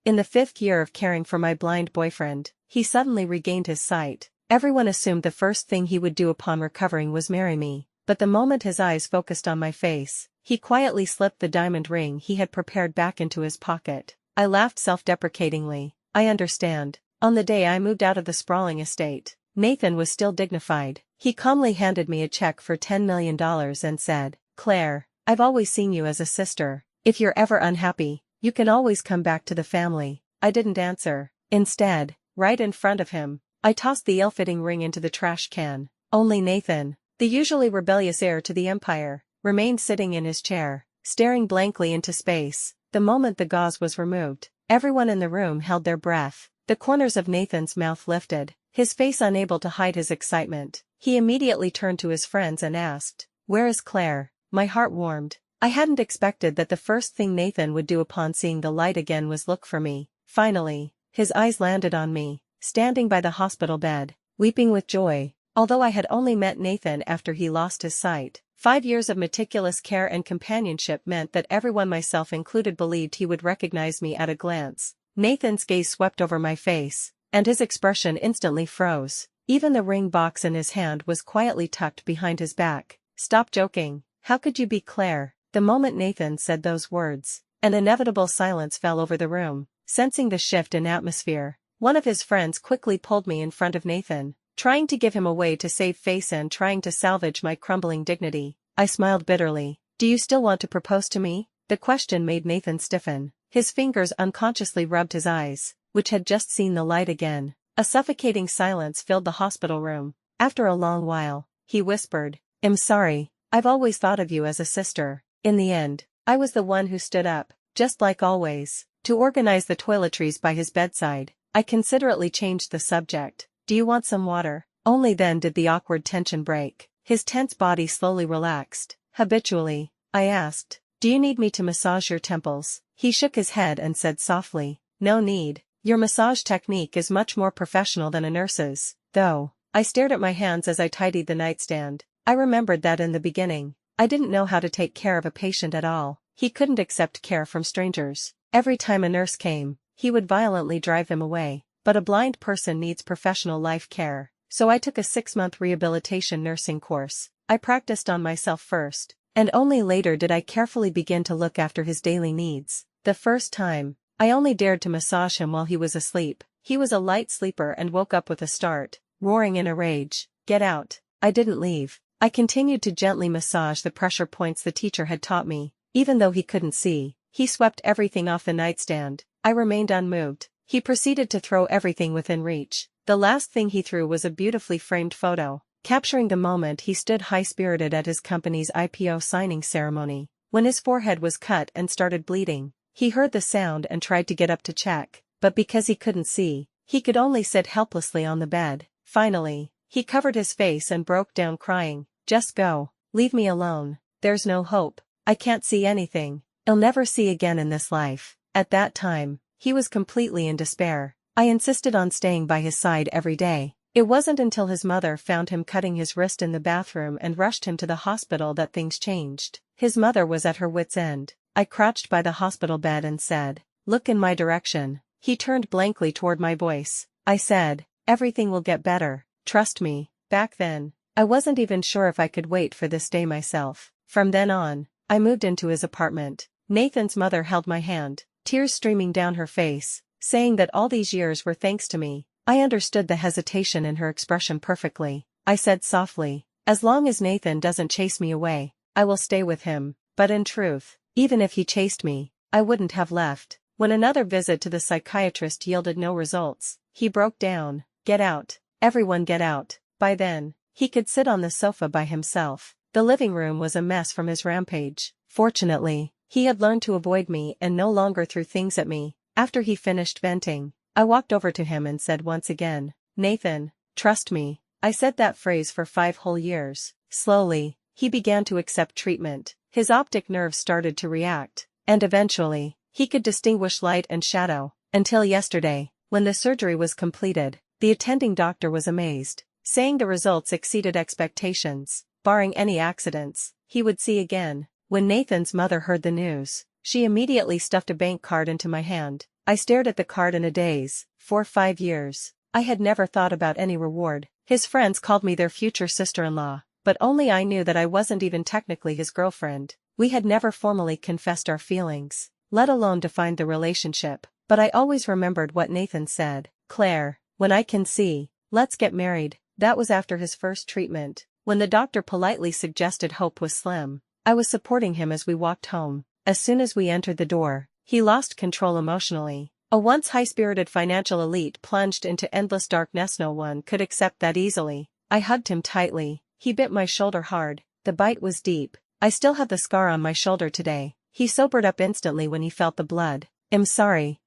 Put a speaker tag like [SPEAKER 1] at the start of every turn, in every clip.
[SPEAKER 1] In the 5th year of caring for my blind boyfriend, he suddenly regained his sight. Everyone assumed the first thing he would do upon recovering was marry me, but the moment his eyes focused on my face, he quietly slipped the diamond ring he had prepared back into his pocket. I laughed self-deprecatingly. I understand. On the day I moved out of the sprawling estate, Nathan was still dignified. He calmly handed me a check for $10 million and said, "Claire, I've always seen you as a sister. If you're ever unhappy, you can always come back to the family." I didn't answer. Instead, right in front of him, I tossed the ill-fitting ring into the trash can. Only Nathan, the usually rebellious heir to the empire, remained sitting in his chair, staring blankly into space. The moment the gauze was removed, everyone in the room held their breath. The corners of Nathan's mouth lifted, his face unable to hide his excitement. He immediately turned to his friends and asked, "Where is Claire?" My heart warmed. I hadn't expected that the first thing Nathan would do upon seeing the light again was look for me. Finally, his eyes landed on me, standing by the hospital bed, weeping with joy. Although I had only met Nathan after he lost his sight, 5 years of meticulous care and companionship meant that everyone, myself included, believed he would recognize me at a glance. Nathan's gaze swept over my face, and his expression instantly froze. Even the ring box in his hand was quietly tucked behind his back. "Stop joking. How could you be Claire?" The moment Nathan said those words, an inevitable silence fell over the room. Sensing the shift in atmosphere, one of his friends quickly pulled me in front of Nathan, trying to give him away to save face and trying to salvage my crumbling dignity. I smiled bitterly. "Do you still want to propose to me?" The question made Nathan stiffen. His fingers unconsciously rubbed his eyes, which had just seen the light again. A suffocating silence filled the hospital room. After a long while, he whispered, "I'm sorry, I've always thought of you as a sister." In the end, I was the one who stood up, just like always, to organize the toiletries by his bedside. I considerately changed the subject. "Do you want some water?" Only then did the awkward tension break. His tense body slowly relaxed. Habitually, I asked, "Do you need me to massage your temples?" He shook his head and said softly, "No need. Your massage technique is much more professional than a nurse's, though." I stared at my hands as I tidied the nightstand. I remembered that in the beginning, I didn't know how to take care of a patient at all. He couldn't accept care from strangers. Every time a nurse came, he would violently drive them away. But a blind person needs professional life care, so I took a 6-month rehabilitation nursing course. I practiced on myself first, and only later did I carefully begin to look after his daily needs. The first time, I only dared to massage him while he was asleep. He was a light sleeper and woke up with a start, roaring in a rage, "Get out!" I didn't leave. I continued to gently massage the pressure points the teacher had taught me. Even though he couldn't see, he swept everything off the nightstand. I remained unmoved. He proceeded to throw everything within reach. The last thing he threw was a beautifully framed photo, capturing the moment he stood high-spirited at his company's IPO signing ceremony. When his forehead was cut and started bleeding, he heard the sound and tried to get up to check, but because he couldn't see, he could only sit helplessly on the bed. Finally, he covered his face and broke down crying, "Just go. Leave me alone. There's no hope. I can't see anything. I'll never see again in this life." At that time, he was completely in despair. I insisted on staying by his side every day. It wasn't until his mother found him cutting his wrist in the bathroom and rushed him to the hospital that things changed. His mother was at her wit's end. I crouched by the hospital bed and said, "Look in my direction." He turned blankly toward my voice. I said, "Everything will get better. Trust me." Back then, I wasn't even sure if I could wait for this day myself. From then on, I moved into his apartment. Nathan's mother held my hand, tears streaming down her face, saying that all these years were thanks to me. I understood the hesitation in her expression perfectly. I said softly, "As long as Nathan doesn't chase me away, I will stay with him." But in truth, even if he chased me, I wouldn't have left. When another visit to the psychiatrist yielded no results, he broke down. "Get out. Everyone get out." By then, he could sit on the sofa by himself. The living room was a mess from his rampage. Fortunately, he had learned to avoid me and no longer threw things at me. After he finished venting, I walked over to him and said once again, "Nathan, trust me." I said that phrase for 5 whole years. Slowly, he began to accept treatment. His optic nerves started to react, and eventually, he could distinguish light and shadow. Until yesterday, when the surgery was completed, the attending doctor was amazed, saying the results exceeded expectations. Barring any accidents, he would see again. When Nathan's mother heard the news, she immediately stuffed a bank card into my hand. I stared at the card in a daze. For 5 years, I had never thought about any reward. His friends called me their future sister-in-law, but only I knew that I wasn't even technically his girlfriend. We had never formally confessed our feelings, let alone defined the relationship. But I always remembered what Nathan said. Claire, when I can see, let's get married. That was after his first treatment, when the doctor politely suggested hope was slim. I was supporting him as we walked home. As soon as we entered the door, he lost control emotionally. A once high-spirited financial elite plunged into endless darkness. No one could accept that easily. I hugged him tightly. He bit my shoulder hard. The bite was deep. I still have the scar on my shoulder today. He sobered up instantly when he felt the blood. I'm sorry,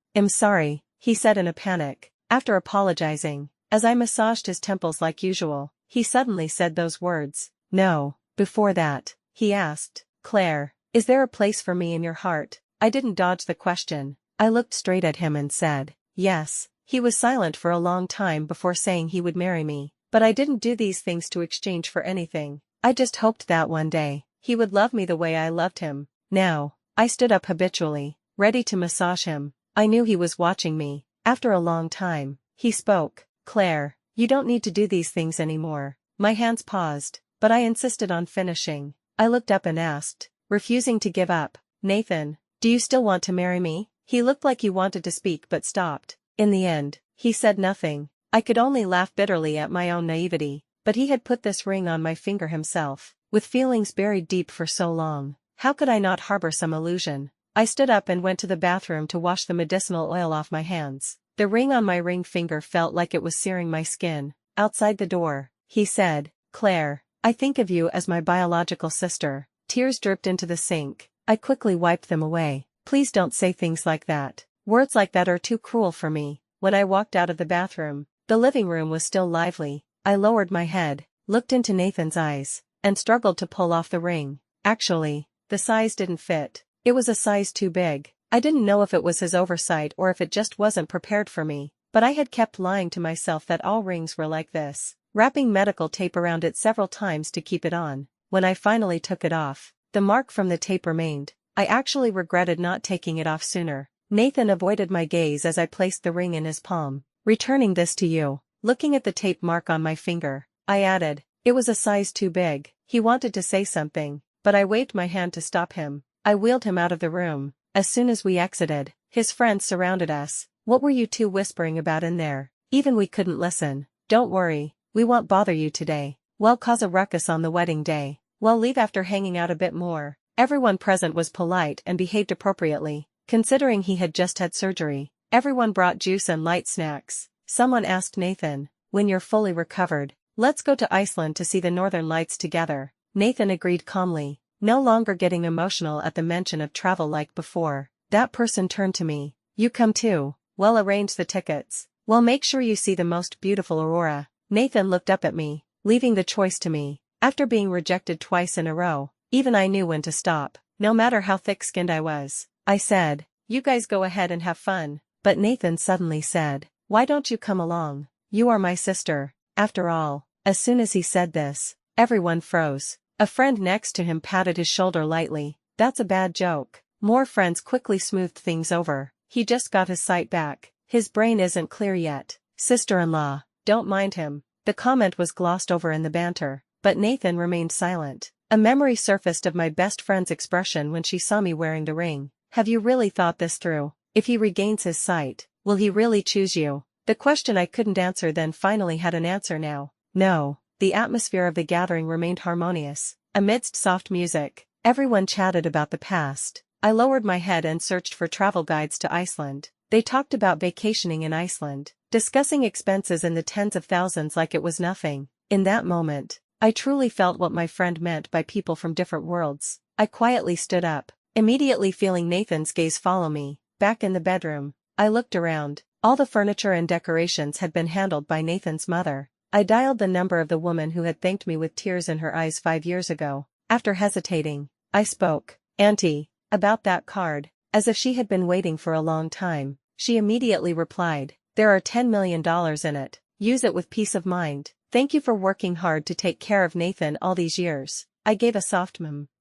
[SPEAKER 1] he said in a panic. After apologizing, as I massaged his temples like usual, he suddenly said those words. No, before that, he asked, Claire, is there a place for me in your heart? I didn't dodge the question. I looked straight at him and said, yes. He was silent for a long time before saying he would marry me. But I didn't do these things to exchange for anything. I just hoped that one day, he would love me the way I loved him. Now, I stood up habitually, ready to massage him. I knew he was watching me. After a long time, he spoke. Claire, you don't need to do these things anymore. My hands paused, but I insisted on finishing. I looked up and asked, refusing to give up, Nathan, do you still want to marry me? He looked like he wanted to speak but stopped. In the end, he said nothing. I could only laugh bitterly at my own naivety, but he had put this ring on my finger himself, with feelings buried deep for so long. How could I not harbor some illusion? I stood up and went to the bathroom to wash the medicinal oil off my hands. The ring on my ring finger felt like it was searing my skin. Outside the door, he said, Claire, I think of you as my biological sister. Tears dripped into the sink. I quickly wiped them away. Please don't say things like that. Words like that are too cruel for me. When I walked out of the bathroom, the living room was still lively. I lowered my head, looked into Nathan's eyes, and struggled to pull off the ring. Actually, the size didn't fit. It was a size too big. I didn't know if it was his oversight or if it just wasn't prepared for me, but I had kept lying to myself that all rings were like this, wrapping medical tape around it several times to keep it on. When I finally took it off, the mark from the tape remained. I actually regretted not taking it off sooner. Nathan avoided my gaze as I placed the ring in his palm. Returning this to you. Looking at the tape mark on my finger, I added, it was a size too big. He wanted to say something, but I waved my hand to stop him. I wheeled him out of the room. As soon as we exited, his friends surrounded us. What were you two whispering about in there? Even we couldn't listen. Don't worry, we won't bother you today. We'll cause a ruckus on the wedding day. We'll leave after hanging out a bit more. Everyone present was polite and behaved appropriately, considering he had just had surgery. Everyone brought juice and light snacks. Someone asked Nathan, when you're fully recovered, let's go to Iceland to see the northern lights together. Nathan agreed calmly, no longer getting emotional at the mention of travel like before. That person turned to me. You come too. We'll arrange the tickets. We'll make sure you see the most beautiful aurora. Nathan looked up at me, leaving the choice to me. After being rejected twice in a row, even I knew when to stop, no matter how thick-skinned I was. I said, you guys go ahead and have fun. But Nathan suddenly said, why don't you come along? You are my sister. After all. As soon as he said this, everyone froze. A friend next to him patted his shoulder lightly. That's a bad joke. More friends quickly smoothed things over. He just got his sight back. His brain isn't clear yet. Sister-in-law, don't mind him. The comment was glossed over in the banter, but Nathan remained silent. A memory surfaced of my best friend's expression when she saw me wearing the ring. Have you really thought this through? If he regains his sight, will he really choose you? The question I couldn't answer then finally had an answer now. No. The atmosphere of the gathering remained harmonious. Amidst soft music, everyone chatted about the past. I lowered my head and searched for travel guides to Iceland. They talked about vacationing in Iceland, discussing expenses in the tens of thousands like it was nothing. In that moment, I truly felt what my friend meant by people from different worlds. I quietly stood up, immediately feeling Nathan's gaze follow me. Back in the bedroom, I looked around. All the furniture and decorations had been handled by Nathan's mother. I dialed the number of the woman who had thanked me with tears in her eyes 5 years ago. After hesitating, I spoke. Auntie, about that card. As if she had been waiting for a long time, she immediately replied, there are $10 million in it. Use it with peace of mind. Thank you for working hard to take care of Nathan all these years. I gave a soft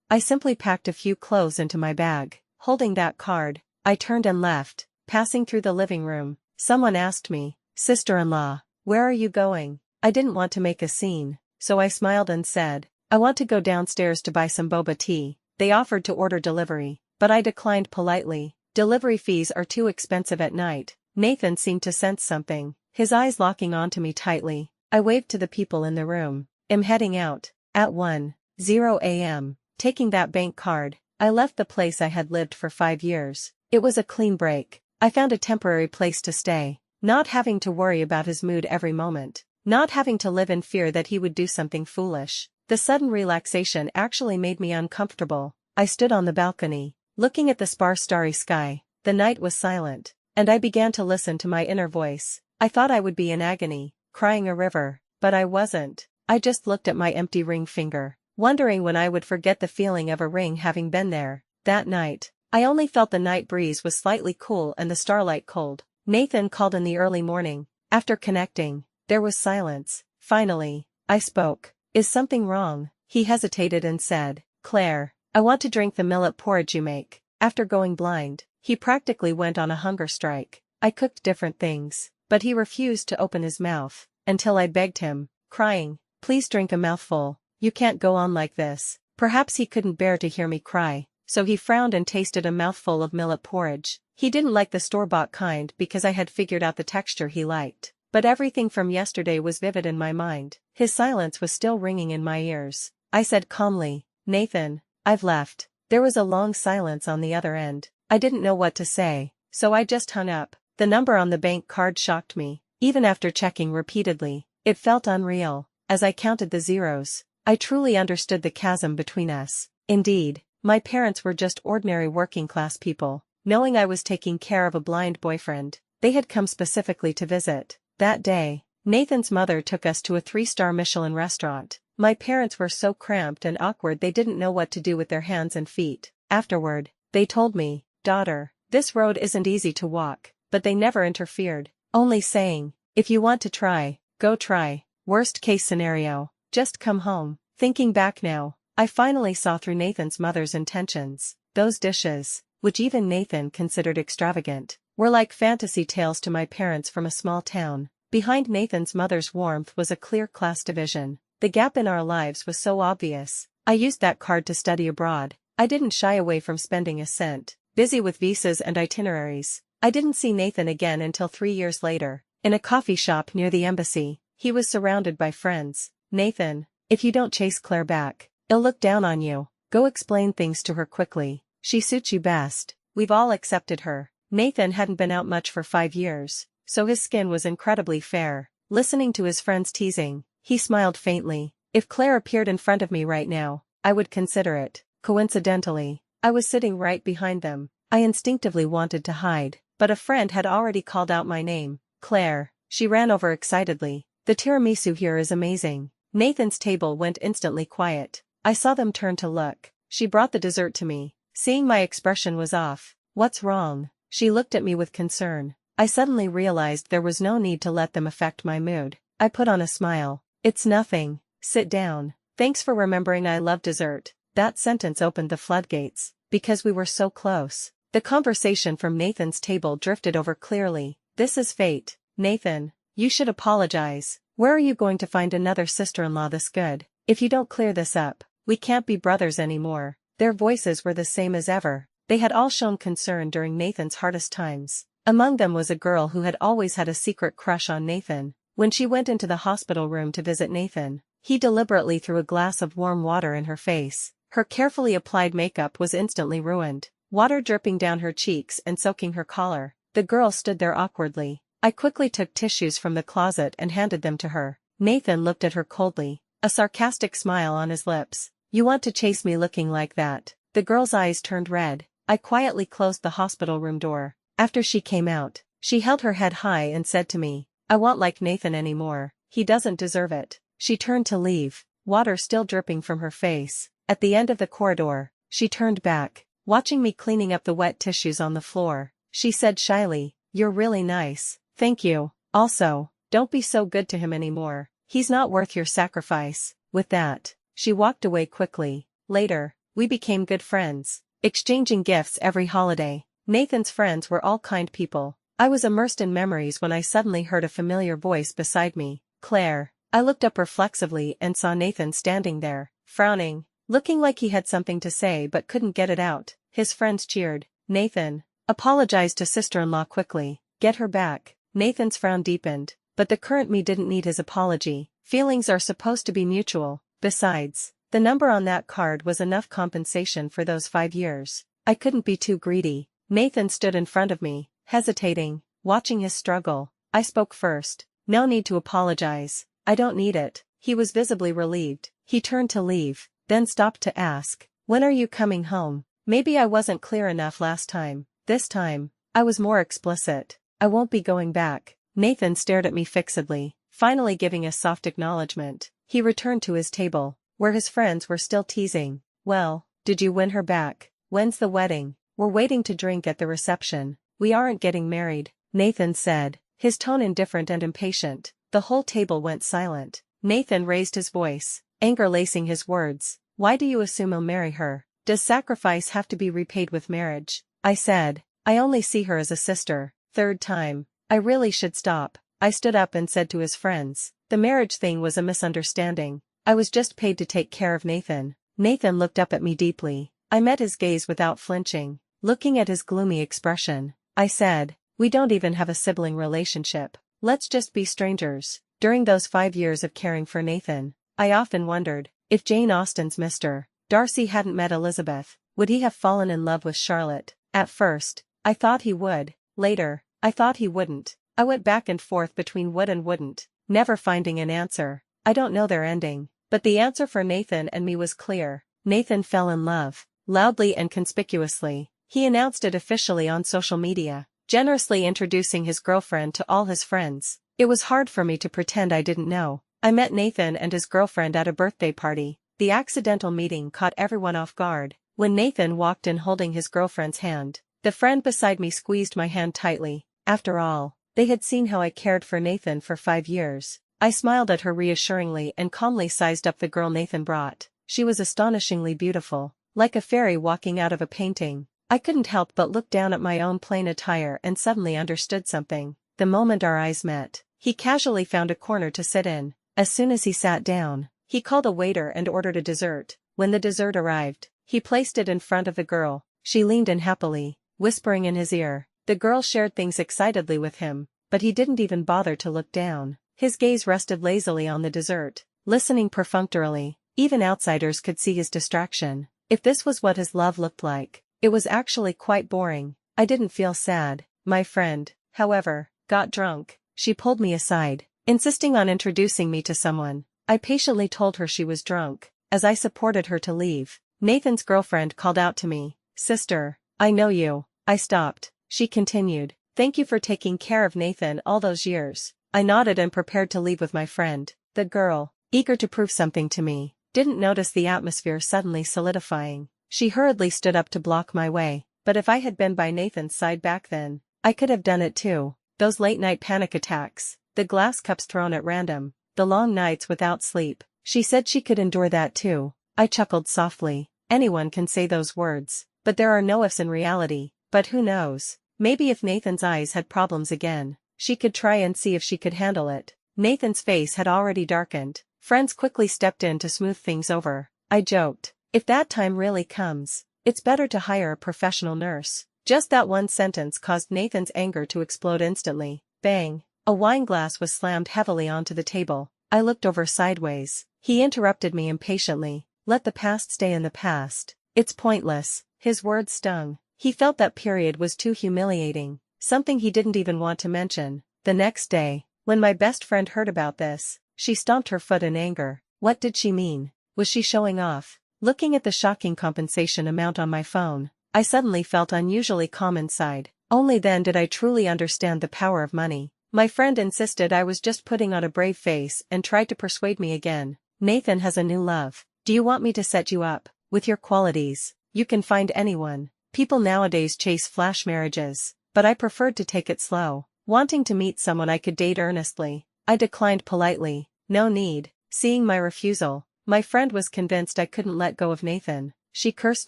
[SPEAKER 1] I simply packed a few clothes into my bag. Holding that card, I turned and left. Passing through the living room, someone asked me, "Sister-in-law, where are you going?" I didn't want to make a scene, so I smiled and said, "I want to go downstairs to buy some boba tea." They offered to order delivery, but I declined politely. Delivery fees are too expensive at night. Nathan seemed to sense something, his eyes locking onto me tightly. I waved to the people in the room. "I'm heading out." At 1:00 a.m., taking that bank card, I left the place I had lived for 5 years. It was a clean break. I found a temporary place to stay, not having to worry about his mood every moment, not having to live in fear that he would do something foolish. The sudden relaxation actually made me uncomfortable. I stood on the balcony, looking at the sparse starry sky. The night was silent, and I began to listen to my inner voice. I thought I would be in agony, crying a river, but I wasn't. I just looked at my empty ring finger, wondering when I would forget the feeling of a ring having been there. That night, I only felt the night breeze was slightly cool and the starlight cold. Nathan called in the early morning. After connecting, there was silence. Finally, I spoke. "Is something wrong?" He hesitated and said, "Claire, I want to drink the millet porridge you make." After going blind, he practically went on a hunger strike. I cooked different things, but he refused to open his mouth, until I begged him, crying, "Please drink a mouthful. You can't go on like this." Perhaps he couldn't bear to hear me cry, so he frowned and tasted a mouthful of millet porridge. He didn't like the store-bought kind because I had figured out the texture he liked. But everything from yesterday was vivid in my mind. His silence was still ringing in my ears. I said calmly, "Nathan, I've left." There was a long silence on the other end. I didn't know what to say, so I just hung up. The number on the bank card shocked me. Even after checking repeatedly, it felt unreal. As I counted the zeros, I truly understood the chasm between us. Indeed, my parents were just ordinary working-class people. Knowing I was taking care of a blind boyfriend, they had come specifically to visit. That day, Nathan's mother took us to a 3-star Michelin restaurant. My parents were so cramped and awkward they didn't know what to do with their hands and feet. Afterward, they told me, "Daughter, this road isn't easy to walk," but they never interfered, only saying, "If you want to try, go try. Worst case scenario, just come home." Thinking back now, I finally saw through Nathan's mother's intentions. Those dishes, which even Nathan considered extravagant, were like fantasy tales to my parents from a small town. Behind Nathan's mother's warmth was a clear class division. The gap in our lives was so obvious. I used that card to study abroad. I didn't shy away from spending a cent, busy with visas and itineraries. I didn't see Nathan again until 3 years later, in a coffee shop near the embassy. He was surrounded by friends. "Nathan, if you don't chase Claire back, I'll look down on you. Go explain things to her quickly. She suits you best." We've all accepted her. Nathan hadn't been out much for 5 years, so his skin was incredibly fair. Listening to his friends teasing, he smiled faintly. If Claire appeared in front of me right now, I would consider it. Coincidentally, I was sitting right behind them. I instinctively wanted to hide, but a friend had already called out my name. "Claire." She ran over excitedly. "The tiramisu here is amazing." Nathan's table went instantly quiet. I saw them turn to look. She brought the dessert to me. Seeing my expression was off. "What's wrong?" She looked at me with concern. I suddenly realized there was no need to let them affect my mood. I put on a smile. "It's nothing. Sit down. Thanks for remembering I love dessert." That sentence opened the floodgates, because we were so close. The conversation from Nathan's table drifted over clearly. "This is fate. Nathan, you should apologize. Where are you going to find another sister-in-law this good? If you don't clear this up, we can't be brothers anymore." Their voices were the same as ever. They had all shown concern during Nathan's hardest times. Among them was a girl who had always had a secret crush on Nathan. When she went into the hospital room to visit Nathan, he deliberately threw a glass of warm water in her face. Her carefully applied makeup was instantly ruined, water dripping down her cheeks and soaking her collar. The girl stood there awkwardly. I quickly took tissues from the closet and handed them to her. Nathan looked at her coldly, a sarcastic smile on his lips. "You want to chase me looking like that?" The girl's eyes turned red. I quietly closed the hospital room door. After she came out, she held her head high and said to me, "I won't like Nathan anymore. He doesn't deserve it." She turned to leave, water still dripping from her face. At the end of the corridor, she turned back, watching me cleaning up the wet tissues on the floor. She said shyly, "You're really nice. Thank you. Also, don't be so good to him anymore. He's not worth your sacrifice." With that, she walked away quickly. Later, we became good friends, exchanging gifts every holiday. Nathan's friends were all kind people. I was immersed in memories when I suddenly heard a familiar voice beside me. Claire. I looked up reflexively and saw Nathan standing there, frowning, looking like he had something to say but couldn't get it out. His friends cheered. Nathan apologized to sister-in-law quickly. Get her back. Nathan's frown deepened, but the current me didn't need his apology. Feelings are supposed to be mutual. Besides, the number on that card was enough compensation for those 5 years. I couldn't be too greedy. Nathan stood in front of me, hesitating, watching his struggle. I spoke first. No need to apologize. I don't need it. He was visibly relieved. He turned to leave, then stopped to ask, when are you coming home? Maybe I wasn't clear enough last time. This time, I was more explicit. I won't be going back. Nathan stared at me fixedly, finally giving a soft acknowledgement. He returned to his table, where his friends were still teasing. Well, did you win her back? When's the wedding? We're waiting to drink at the reception. We aren't getting married, Nathan said, his tone indifferent and impatient. The whole table went silent. Nathan raised his voice, anger lacing his words. Why do you assume I'll marry her? Does sacrifice have to be repaid with marriage? I said, I only see her as a sister. Third time. I really should stop. I stood up and said to his friends, the marriage thing was a misunderstanding. I was just paid to take care of Nathan. Nathan looked up at me deeply. I met his gaze without flinching. Looking at his gloomy expression, I said, we don't even have a sibling relationship. Let's just be strangers. During those 5 years of caring for Nathan, I often wondered, if Jane Austen's Mr. Darcy hadn't met Elizabeth, would he have fallen in love with Charlotte? At first, I thought he would. Later, I thought he wouldn't. I went back and forth between would and wouldn't, never finding an answer. I don't know their ending, but the answer for Nathan and me was clear. Nathan fell in love, loudly and conspicuously. He announced it officially on social media, generously introducing his girlfriend to all his friends. It was hard for me to pretend I didn't know. I met Nathan and his girlfriend at a birthday party. The accidental meeting caught everyone off guard. When Nathan walked in holding his girlfriend's hand, the friend beside me squeezed my hand tightly. After all, they had seen how I cared for Nathan for 5 years. I smiled at her reassuringly and calmly sized up the girl Nathan brought. She was astonishingly beautiful, like a fairy walking out of a painting. I couldn't help but look down at my own plain attire and suddenly understood something. The moment our eyes met, he casually found a corner to sit in. As soon as he sat down, he called a waiter and ordered a dessert. When the dessert arrived, he placed it in front of the girl. She leaned in happily, whispering in his ear. The girl shared things excitedly with him, but he didn't even bother to look down. His gaze rested lazily on the dessert, listening perfunctorily. Even outsiders could see his distraction. If this was what his love looked like, it was actually quite boring. I didn't feel sad. My friend, however, got drunk. She pulled me aside, insisting on introducing me to someone. I patiently told her she was drunk. As I supported her to leave, Nathan's girlfriend called out to me, "Sister, I know you." I stopped. She continued, "Thank you for taking care of Nathan all those years." I nodded and prepared to leave with my friend. The girl, eager to prove something to me, didn't notice the atmosphere suddenly solidifying. She hurriedly stood up to block my way, but if I had been by Nathan's side back then, I could have done it too. Those late-night panic attacks, the glass cups thrown at random, the long nights without sleep. She said she could endure that too. I chuckled softly. Anyone can say those words, but there are no ifs in reality. But who knows? Maybe if Nathan's eyes had problems again, she could try and see if she could handle it. Nathan's face had already darkened. Friends quickly stepped in to smooth things over. I joked, if that time really comes, it's better to hire a professional nurse. Just that one sentence caused Nathan's anger to explode instantly. Bang! A wine glass was slammed heavily onto the table. I looked over sideways. He interrupted me impatiently. Let the past stay in the past. It's pointless. His words stung. He felt that period was too humiliating, something he didn't even want to mention. The next day, when my best friend heard about this, she stomped her foot in anger. What did she mean? Was she showing off? Looking at the shocking compensation amount on my phone, I suddenly felt unusually calm inside. Only then did I truly understand the power of money. My friend insisted I was just putting on a brave face and tried to persuade me again. Nathan has a new love. Do you want me to set you up? With your qualities, you can find anyone. People nowadays chase flash marriages, but I preferred to take it slow, wanting to meet someone I could date earnestly. I declined politely. No need. Seeing my refusal, my friend was convinced I couldn't let go of Nathan. She cursed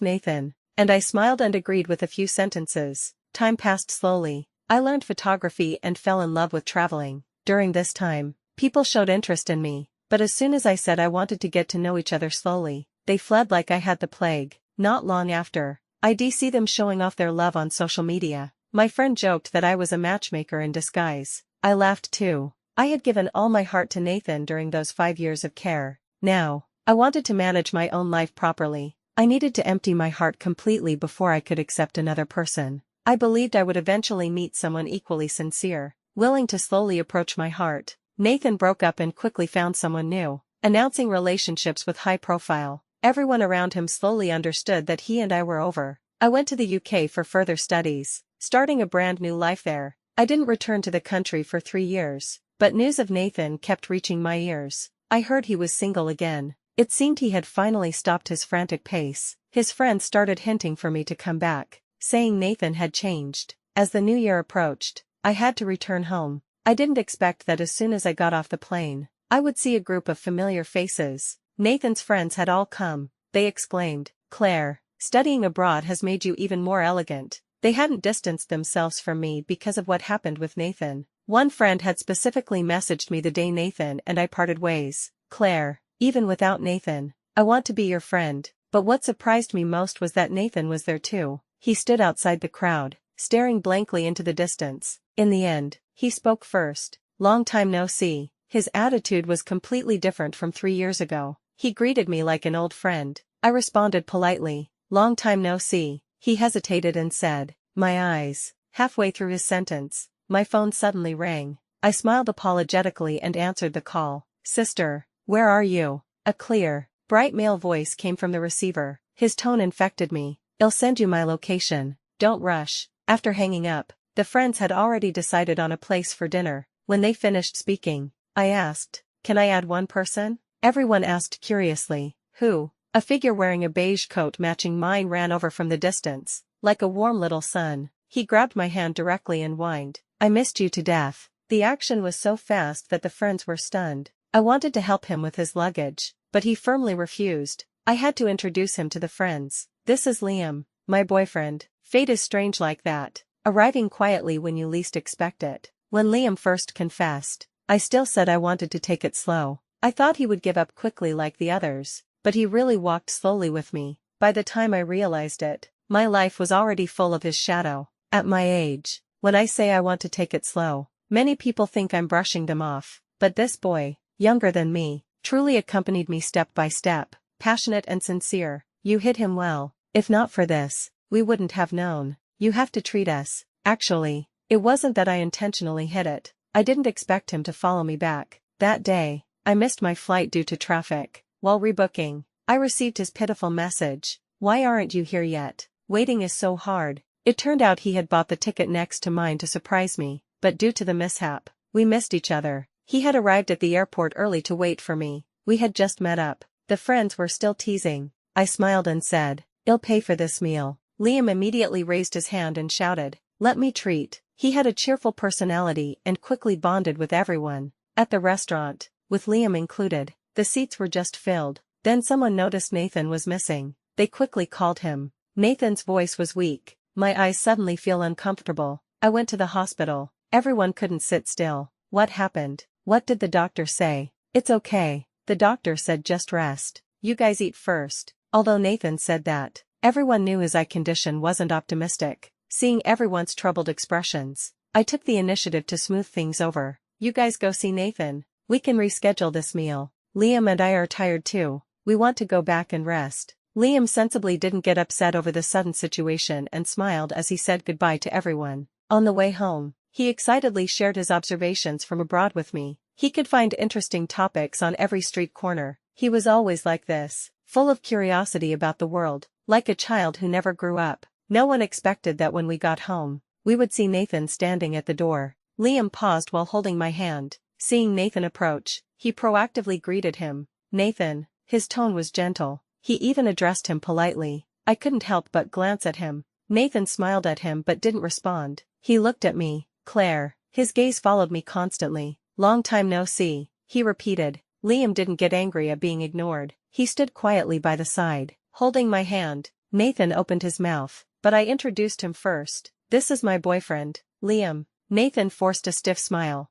[SPEAKER 1] Nathan, and I smiled and agreed with a few sentences. Time passed slowly. I learned photography and fell in love with traveling. During this time, people showed interest in me, but as soon as I said I wanted to get to know each other slowly, they fled like I had the plague. Not long after, I'd see them showing off their love on social media. My friend joked that I was a matchmaker in disguise. I laughed too. I had given all my heart to Nathan during those 5 years of care. Now, I wanted to manage my own life properly. I needed to empty my heart completely before I could accept another person. I believed I would eventually meet someone equally sincere, willing to slowly approach my heart. Nathan broke up and quickly found someone new, announcing relationships with high profile. Everyone around him slowly understood that he and I were over. I went to the UK for further studies, starting a brand new life there. I didn't return to the country for 3 years, but news of Nathan kept reaching my ears. I heard he was single again. It seemed he had finally stopped his frantic pace. His friends started hinting for me to come back, saying Nathan had changed. As the new year approached, I had to return home. I didn't expect that as soon as I got off the plane, I would see a group of familiar faces. Nathan's friends had all come. They exclaimed, "Claire, studying abroad has made you even more elegant." They hadn't distanced themselves from me because of what happened with Nathan. One friend had specifically messaged me the day Nathan and I parted ways. "Claire, even without Nathan, I want to be your friend." But what surprised me most was that Nathan was there too. He stood outside the crowd, staring blankly into the distance. In the end, he spoke first. "Long time no see." His attitude was completely different from 3 years ago. He greeted me like an old friend. I responded politely, "Long time no see." He hesitated and said, "My eyes." Halfway through his sentence, my phone suddenly rang. I smiled apologetically and answered the call. "Sister, where are you?" A clear, bright male voice came from the receiver. His tone infected me. "I'll send you my location. Don't rush." After hanging up, the friends had already decided on a place for dinner. When they finished speaking, I asked, "Can I add one person?" Everyone asked curiously, "Who?" A figure wearing a beige coat matching mine ran over from the distance, like a warm little sun. He grabbed my hand directly and whined, "I missed you to death." The action was so fast that the friends were stunned. I wanted to help him with his luggage, but he firmly refused. I had to introduce him to the friends. "This is Liam, my boyfriend." Fate is strange like that, arriving quietly when you least expect it. When Liam first confessed, I still said I wanted to take it slow. I thought he would give up quickly like the others, but he really walked slowly with me. By the time I realized it, my life was already full of his shadow. At my age, when I say I want to take it slow, many people think I'm brushing them off, but this boy, younger than me, truly accompanied me step by step, passionate and sincere. "You hit him well. If not for this, we wouldn't have known. You have to treat us." Actually, it wasn't that I intentionally hit it. I didn't expect him to follow me back. That day, I missed my flight due to traffic. While rebooking, I received his pitiful message, "Why aren't you here yet? Waiting is so hard." It turned out he had bought the ticket next to mine to surprise me, but due to the mishap, we missed each other. He had arrived at the airport early to wait for me. We had just met up. The friends were still teasing. I smiled and said, "I'll pay for this meal." Liam immediately raised his hand and shouted, "Let me treat." He had a cheerful personality and quickly bonded with everyone. At the restaurant, with Liam included, the seats were just filled. Then someone noticed Nathan was missing. They quickly called him. Nathan's voice was weak. My eyes suddenly feel uncomfortable. I went to the hospital. Everyone couldn't sit still. "What happened? What did the doctor say?" "It's okay." The doctor said, "Just rest. You guys eat first." Although Nathan said that, everyone knew his eye condition wasn't optimistic. Seeing everyone's troubled expressions, I took the initiative to smooth things over. "You guys go see Nathan. We can reschedule this meal. Liam and I are tired too. We want to go back and rest." Liam sensibly didn't get upset over the sudden situation and smiled as he said goodbye to everyone. On the way home, he excitedly shared his observations from abroad with me. He could find interesting topics on every street corner. He was always like this, full of curiosity about the world, like a child who never grew up. No one expected that when we got home, we would see Nathan standing at the door. Liam paused while holding my hand. Seeing Nathan approach, he proactively greeted him. "Nathan." His tone was gentle. He even addressed him politely. I couldn't help but glance at him. Nathan smiled at him but didn't respond. He looked at me. "Claire." His gaze followed me constantly. "Long time no see," he repeated. Liam didn't get angry at being ignored. He stood quietly by the side, holding my hand. Nathan opened his mouth, but I introduced him first. This is my boyfriend, Liam. Nathan forced a stiff smile.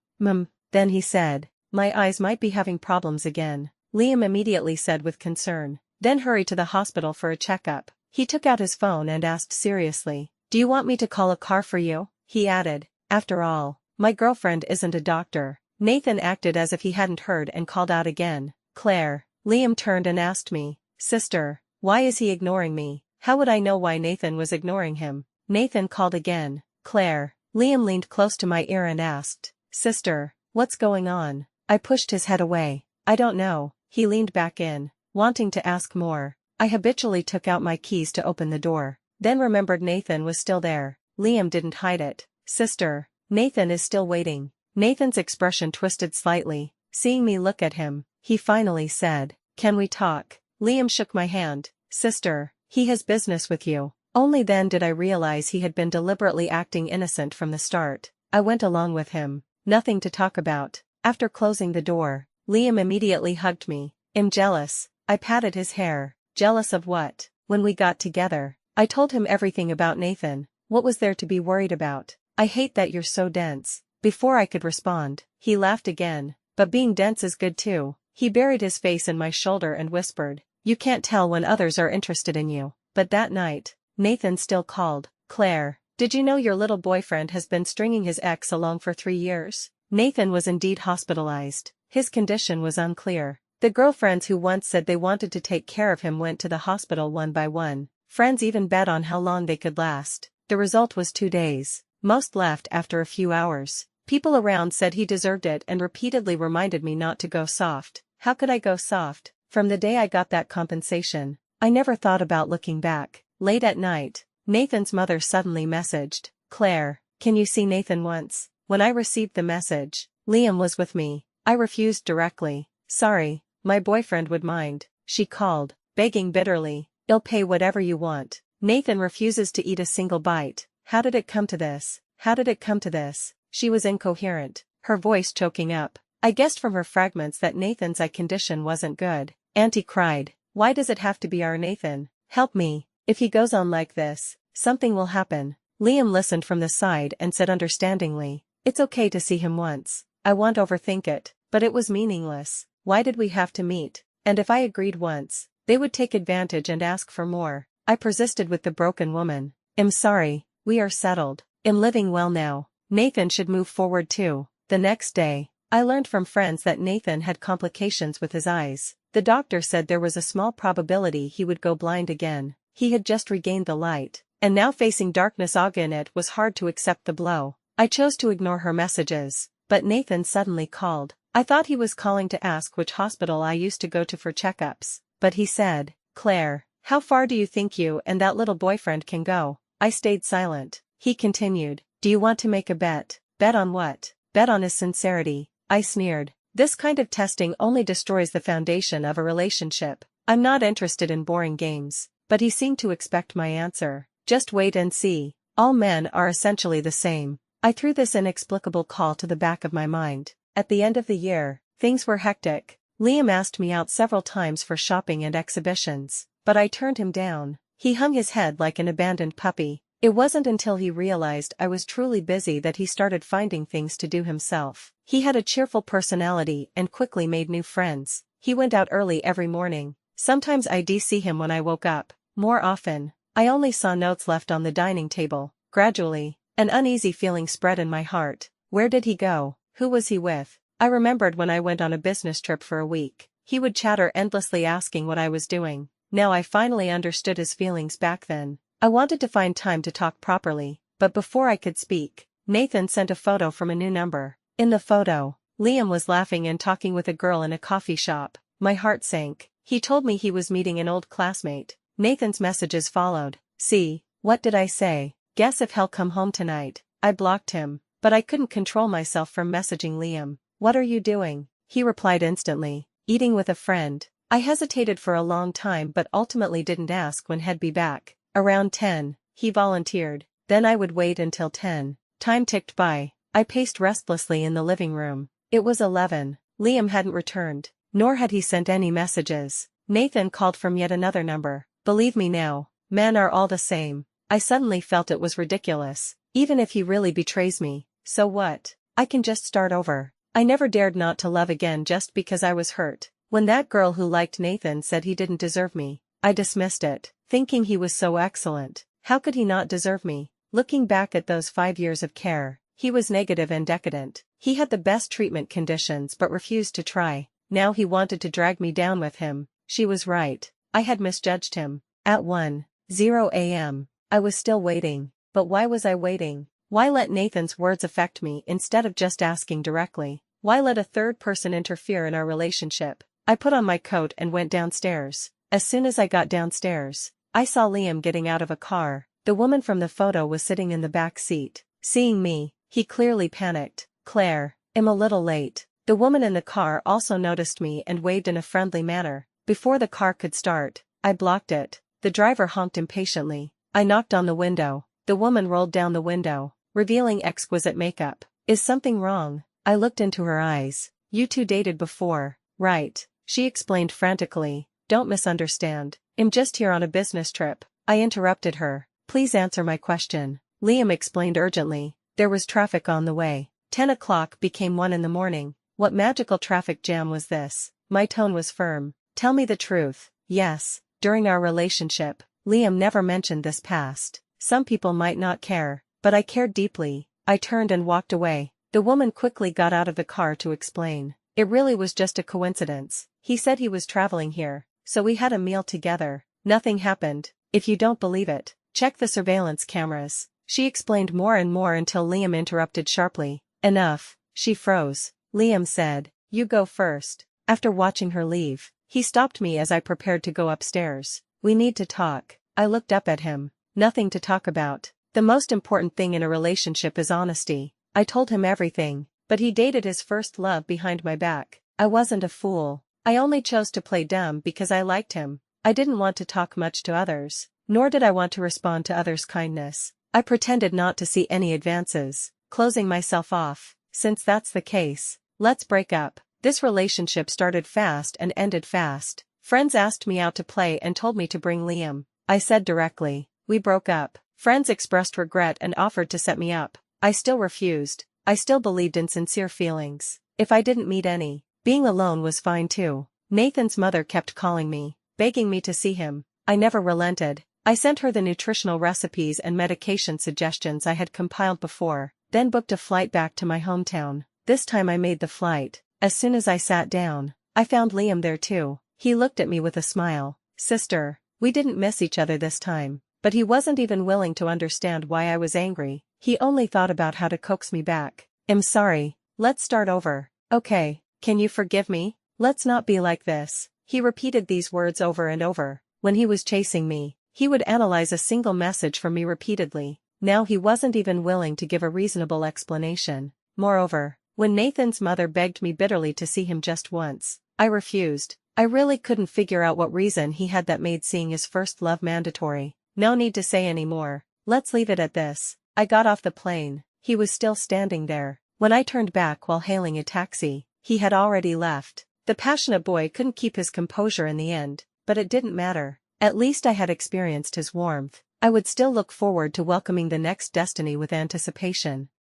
[SPEAKER 1] Then he said. My eyes might be having problems again. Liam immediately said with concern. Then hurried to the hospital for a checkup. He took out his phone and asked seriously. Do you want me to call a car for you? He added. After all, my girlfriend isn't a doctor. Nathan acted as if he hadn't heard and called out again. Claire. Liam turned and asked me. Sister, why is he ignoring me? How would I know why Nathan was ignoring him? Nathan called again. Claire. Liam leaned close to my ear and asked. Sister, what's going on? I pushed his head away. I don't know. He leaned back in, wanting to ask more. I habitually took out my keys to open the door, then remembered Nathan was still there. Liam didn't hide it. Sister, Nathan is still waiting. Nathan's expression twisted slightly. Seeing me look at him, he finally said, Can we talk? Liam shook my hand. Sister, he has business with you. Only then did I realize he had been deliberately acting innocent from the start. I went along with him. Nothing to talk about. After closing the door, Liam immediately hugged me. I'm jealous. I patted his hair. Jealous of what? When we got together, I told him everything about Nathan. What was there to be worried about? I hate that you're so dense. Before I could respond, he laughed again. But being dense is good too. He buried his face in my shoulder and whispered. You can't tell when others are interested in you. But that night, Nathan still called. Claire, did you know your little boyfriend has been stringing his ex along for 3 years? Nathan was indeed hospitalized. His condition was unclear. The girlfriends who once said they wanted to take care of him went to the hospital one by one. Friends even bet on how long they could last. The result was 2 days. Most left after a few hours. People around said he deserved it and repeatedly reminded me not to go soft. How could I go soft? From the day I got that compensation, I never thought about looking back. Late at night, Nathan's mother suddenly messaged. Claire, can you see Nathan once? When I received the message, Liam was with me. I refused directly. Sorry, my boyfriend would mind. She called, begging bitterly. I'll pay whatever you want. Nathan refuses to eat a single bite. How did it come to this? How did it come to this? She was incoherent, her voice choking up. I guessed from her fragments that Nathan's eye condition wasn't good. Auntie cried. Why does it have to be our Nathan? Help me. If he goes on like this, something will happen. Liam listened from the side and said understandingly. It's okay to see him once. I won't overthink it, but it was meaningless. Why did we have to meet? And if I agreed once, they would take advantage and ask for more. I persisted with the broken woman. I'm sorry, we are settled. I'm living well now. Nathan should move forward too. The next day, I learned from friends that Nathan had complications with his eyes. The doctor said there was a small probability he would go blind again. He had just regained the light, and now facing darkness again it was hard to accept the blow. I chose to ignore her messages, but Nathan suddenly called. I thought he was calling to ask which hospital I used to go to for checkups, but he said, Claire, how far do you think you and that little boyfriend can go? I stayed silent. He continued, do you want to make a bet? Bet on what? Bet on his sincerity. I sneered. This kind of testing only destroys the foundation of a relationship. I'm not interested in boring games. But he seemed to expect my answer. Just wait and see. All men are essentially the same. I threw this inexplicable call to the back of my mind. At the end of the year, things were hectic. Liam asked me out several times for shopping and exhibitions, but I turned him down. He hung his head like an abandoned puppy. It wasn't until he realized I was truly busy that he started finding things to do himself. He had a cheerful personality and quickly made new friends. He went out early every morning. Sometimes I'd see him when I woke up. More often, I only saw notes left on the dining table. Gradually, an uneasy feeling spread in my heart. Where did he go? Who was he with? I remembered when I went on a business trip for a week. He would chatter endlessly asking what I was doing. Now I finally understood his feelings back then. I wanted to find time to talk properly, but before I could speak, Nathan sent a photo from a new number. In the photo, Liam was laughing and talking with a girl in a coffee shop. My heart sank. He told me he was meeting an old classmate. Nathan's messages followed. See, what did I say? Guess if he'll come home tonight. I blocked him, but I couldn't control myself from messaging Liam. What are you doing? He replied instantly. Eating with a friend. I hesitated for a long time but ultimately didn't ask when he'd be back. Around 10, he volunteered. Then I would wait until 10. Time ticked by. I paced restlessly in the living room. It was 11. Liam hadn't returned, nor had he sent any messages. Nathan called from yet another number. Believe me now, men are all the same. I suddenly felt it was ridiculous. Even if he really betrays me, so what? I can just start over. I never dared not to love again just because I was hurt. When that girl who liked Nathan said he didn't deserve me, I dismissed it, thinking he was so excellent. How could he not deserve me? Looking back at those 5 years of care, he was negative and decadent. He had the best treatment conditions but refused to try. Now he wanted to drag me down with him. She was right. I had misjudged him. At 1:00 a.m., I was still waiting. But why was I waiting? Why let Nathan's words affect me instead of just asking directly? Why let a third person interfere in our relationship? I put on my coat and went downstairs. As soon as I got downstairs, I saw Liam getting out of a car. The woman from the photo was sitting in the back seat. Seeing me, he clearly panicked. "Claire, I'm a little late." The woman in the car also noticed me and waved in a friendly manner. Before the car could start, I blocked it. The driver honked impatiently. I knocked on the window. The woman rolled down the window, revealing exquisite makeup. "Is something wrong?" I looked into her eyes. "You two dated before, right?" She explained frantically. "Don't misunderstand. I'm just here on a business trip." I interrupted her. "Please answer my question." Liam explained urgently. There was traffic on the way. 10 o'clock became 1 in the morning. What magical traffic jam was this? My tone was firm. "Tell me the truth." "Yes, during our relationship, Liam never mentioned this past. Some people might not care, but I cared deeply." I turned and walked away. The woman quickly got out of the car to explain. "It really was just a coincidence. He said he was traveling here, so we had a meal together. Nothing happened. If you don't believe it, check the surveillance cameras." She explained more and more until Liam interrupted sharply. "Enough." She froze. Liam said, "You go first." After watching her leave, he stopped me as I prepared to go upstairs. "We need to talk." I looked up at him. "Nothing to talk about. The most important thing in a relationship is honesty." I told him everything, but he dated his first love behind my back. I wasn't a fool. I only chose to play dumb because I liked him. I didn't want to talk much to others, nor did I want to respond to others' kindness. I pretended not to see any advances, closing myself off. "Since that's the case, let's break up." This relationship started fast and ended fast. Friends asked me out to play and told me to bring Liam. I said directly. We broke up. Friends expressed regret and offered to set me up. I still refused. I still believed in sincere feelings. If I didn't meet any, being alone was fine too. Nathan's mother kept calling me, begging me to see him. I never relented. I sent her the nutritional recipes and medication suggestions I had compiled before, then booked a flight back to my hometown. This time I made the flight. As soon as I sat down, I found Liam there too. He looked at me with a smile. "Sister, we didn't miss each other this time." But he wasn't even willing to understand why I was angry. He only thought about how to coax me back. "I'm sorry. Let's start over." "Okay, can you forgive me? Let's not be like this." He repeated these words over and over. When he was chasing me, he would analyze a single message from me repeatedly. Now he wasn't even willing to give a reasonable explanation. Moreover, when Nathan's mother begged me bitterly to see him just once, I refused. I really couldn't figure out what reason he had that made seeing his first love mandatory. No need to say any more. Let's leave it at this. I got off the plane. He was still standing there. When I turned back while hailing a taxi, he had already left. The passionate boy couldn't keep his composure in the end, but it didn't matter. At least I had experienced his warmth. I would still look forward to welcoming the next destiny with anticipation.